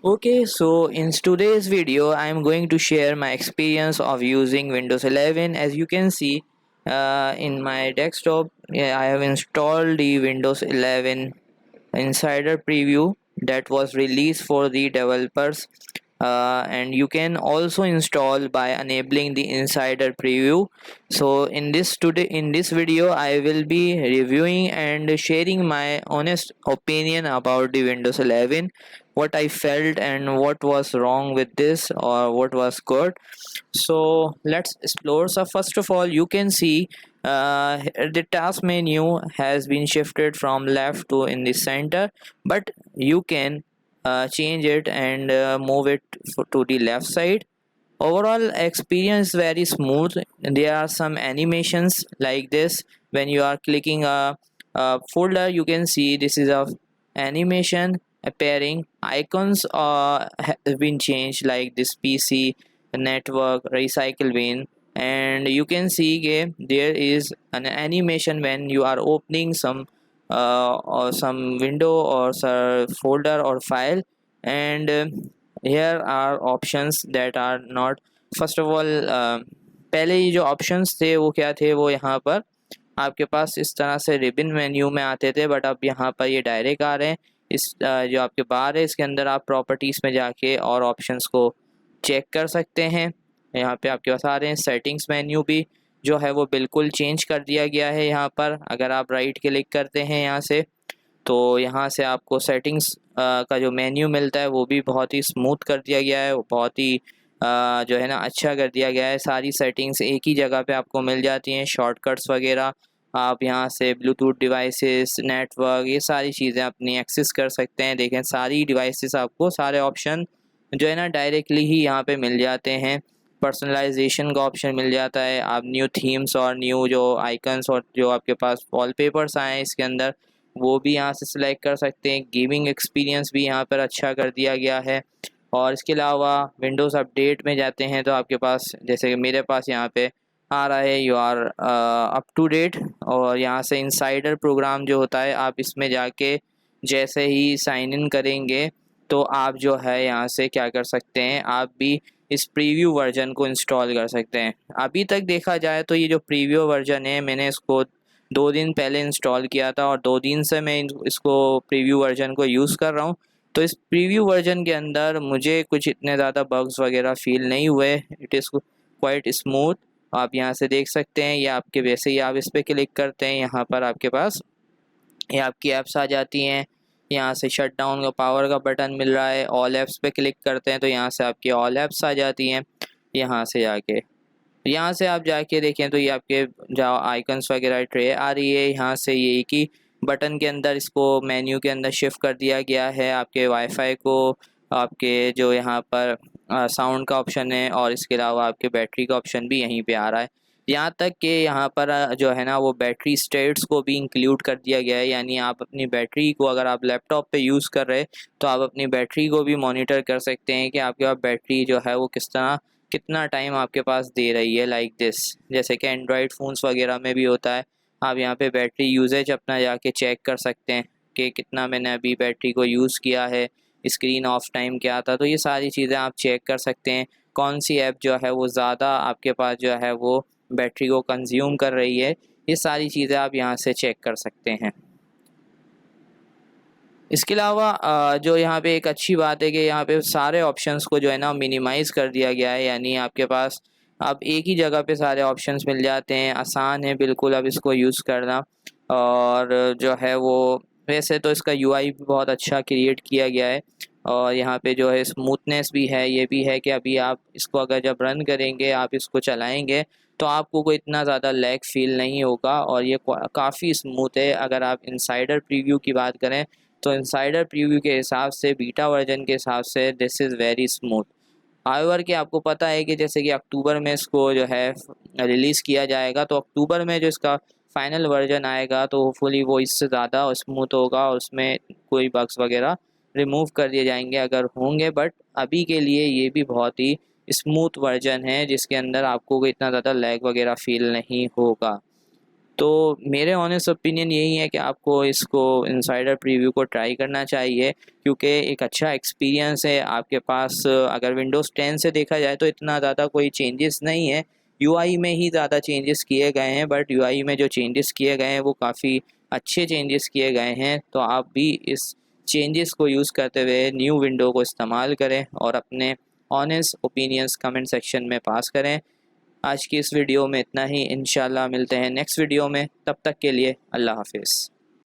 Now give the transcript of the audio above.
Okay, so in today's video, I am going to share my experience of using Windows 11. As you can see, in my desktop, I have installed the Windows 11 Insider Preview that was released for the developers, and you can also install by enabling the Insider Preview. So in this video, I will be reviewing and sharing my honest opinion about the Windows 11, what I felt and what was wrong with this or what was good. So let's explore. So first of all, you can see the task menu has been shifted from left to in the center, but you can change it and move it to the left side. Overall experience very smooth. There are some animations like this. When you are clicking a folder, you can see this is a animation appearing. Icons have been changed like this: PC, network, recycle bin. And you can see there is an animation when you are opening or some window or folder or file. And here are options that are not. First of all पहले ये जो options थे वो क्या थे, वो यहाँ पर आपके पास इस तरह से रिबन मेन्यू में आते थे, बट अब यहाँ पर ये डायरेक्ट आ रहे हैं। इस जो आपके बार है इसके अंदर आप प्रॉपर्टीज़ में जाके और ऑप्शंस को चेक कर सकते हैं। यहाँ पे आपके पास आ रहे हैं। सेटिंग्स मेन्यू भी जो है वो बिल्कुल चेंज कर दिया गया है। यहाँ पर अगर आप राइट क्लिक करते हैं यहाँ से, तो यहाँ से आपको सेटिंग्स का जो मेन्यू मिलता है वो भी बहुत ही स्मूथ कर दिया गया है। वो बहुत ही जो है ना अच्छा कर दिया गया है। सारी सेटिंग्स एक ही जगह पे आपको मिल जाती हैं। शॉर्टकट्स वगैरह आप यहाँ से ब्लूटूथ डिवाइसेस, नेटवर्क, ये सारी चीज़ें अपनी एक्सेस कर सकते हैं। देखें सारी डिवाइसेस आपको सारे ऑप्शन जो है ना डायरेक्टली ही यहाँ पे मिल जाते हैं। पर्सनलाइजेशन का ऑप्शन मिल जाता है। आप न्यू थीम्स और न्यू जो आइकन्स और जो आपके पास वॉलपेपर्स आए हैं इसके अंदर, वो भी यहाँ से सिलेक्ट कर सकते हैं। गेमिंग एक्सपीरियंस भी यहाँ पर अच्छा कर दिया गया है। और इसके अलावा विंडोज़ अपडेट में जाते हैं तो आपके पास, जैसे कि मेरे पास यहाँ पे आ रहा है, you are up to date. और यहाँ से इनसाइडर प्रोग्राम जो होता है, आप इसमें जाके जैसे ही साइन इन करेंगे तो आप जो है यहाँ से क्या कर सकते हैं, आप भी इस प्रीव्यू वर्जन को इंस्टॉल कर सकते हैं। अभी तक देखा जाए तो ये जो प्रीव्यू वर्जन है, मैंने इसको 2 दिन पहले इंस्टॉल किया था और 2 दिन से मैं इसको प्रीव्यू वर्जन को यूज़ कर रहा हूँ। तो इस प्रीव्यू वर्जन के अंदर मुझे कुछ इतने ज़्यादा बग्स वगैरह फील नहीं हुए। It is quite smooth. आप यहाँ से देख सकते हैं, या आपके वैसे ही आप इस पर क्लिक करते हैं, यहाँ पर आपके पास ये आपकी ऐप्स आ जाती हैं। यहाँ से शट डाउन का पावर का बटन मिल रहा है। ऑल ऐप्स पे क्लिक करते हैं तो यहाँ से आपकी ऑल ऐप्स आ जाती हैं। यहाँ से जाके यहाँ से आप जाके देखें तो ये आपके जो आइकन्स वगैरह ट्रे आ रही है। यहाँ से ये एक ही बटन के अंदर इसको मेन्यू के अंदर शिफ्ट कर दिया गया है। आपके वाईफाई को, आपके जो यहाँ पर साउंड का ऑप्शन है और इसके अलावा आपके बैटरी का ऑप्शन भी यहीं पे आ रहा है। यहाँ तक कि यहाँ पर जो है ना वो बैटरी स्टेट्स को भी इंक्लूड कर दिया गया है। यानी आप अपनी बैटरी को, अगर आप लैपटॉप पे यूज़ कर रहे हैं तो आप अपनी बैटरी को भी मॉनिटर कर सकते हैं कि आपके पास बैटरी जो है वो कितना टाइम आपके पास दे रही है। लाइक दिस, जैसे कि एंड्रॉयड फ़ोन्स वगैरह में भी होता है। आप यहाँ पे बैटरी यूजेज अपना जाके चेक कर सकते हैं कि कितना मैंने अभी बैटरी को यूज़ किया है, स्क्रीन ऑफ टाइम क्या था। तो ये सारी चीज़ें आप चेक कर सकते हैं। कौन सी ऐप जो है वो ज़्यादा आपके पास जो है वो बैटरी को कंज्यूम कर रही है, ये सारी चीज़ें आप यहाँ से चेक कर सकते हैं। इसके अलावा जो यहाँ पे एक अच्छी बात है कि यहाँ पे सारे ऑप्शंस को जो है ना मिनिमाइज़ कर दिया गया है। यानी आपके पास अब एक ही जगह पे सारे ऑप्शंस मिल जाते हैं। आसान है बिल्कुल अब इसको यूज़ करना। और जो है वो वैसे तो इसका यूआई भी बहुत अच्छा क्रिएट किया गया है। और यहाँ पे जो है स्मूथनेस भी है। ये भी है कि अभी आप इसको अगर जब रन करेंगे, आप इसको चलाएंगे तो आपको कोई इतना ज़्यादा लैग फील नहीं होगा और ये काफ़ी स्मूथ है। अगर आप इनसाइडर प्रीव्यू की बात करें तो इनसाइडर प्रीव्यू के हिसाब से, बीटा वर्जन के हिसाब से this is very smooth. However कि आपको पता है कि जैसे कि अक्टूबर में इसको जो है रिलीज़ किया जाएगा, तो अक्टूबर में जो इसका फाइनल वर्जन आएगा तो होपफुली वो इससे ज़्यादा स्मूथ होगा और उसमें कोई बग्स वगैरह रिमूव कर दिए जाएंगे अगर होंगे। बट अभी के लिए ये भी बहुत ही स्मूथ वर्जन है जिसके अंदर आपको कोई इतना ज़्यादा लैग वगैरह फील नहीं होगा। तो मेरे ऑनेस्ट ओपिनियन यही है कि आपको इसको इनसाइडर प्रीव्यू को ट्राई करना चाहिए, क्योंकि एक अच्छा एक्सपीरियंस है आपके पास। अगर विंडोज़ 10 से देखा जाए तो इतना ज़्यादा कोई चेंजेस नहीं है, यूआई में ही ज़्यादा चेंजेस किए गए हैं, बट यूआई में जो चेंजेस किए गए हैं वो काफ़ी अच्छे चेंजेस किए गए हैं। तो आप भी इस चेंजेस को यूज़ करते हुए न्यू विंडो को इस्तेमाल करें और अपने ऑनेस्ट ओपिनियंस कमेंट सेक्शन में पास करें। आज की इस वीडियो में इतना ही, इंशाल्लाह मिलते हैं नेक्स्ट वीडियो में, तब तक के लिए अल्लाह हाफिज़।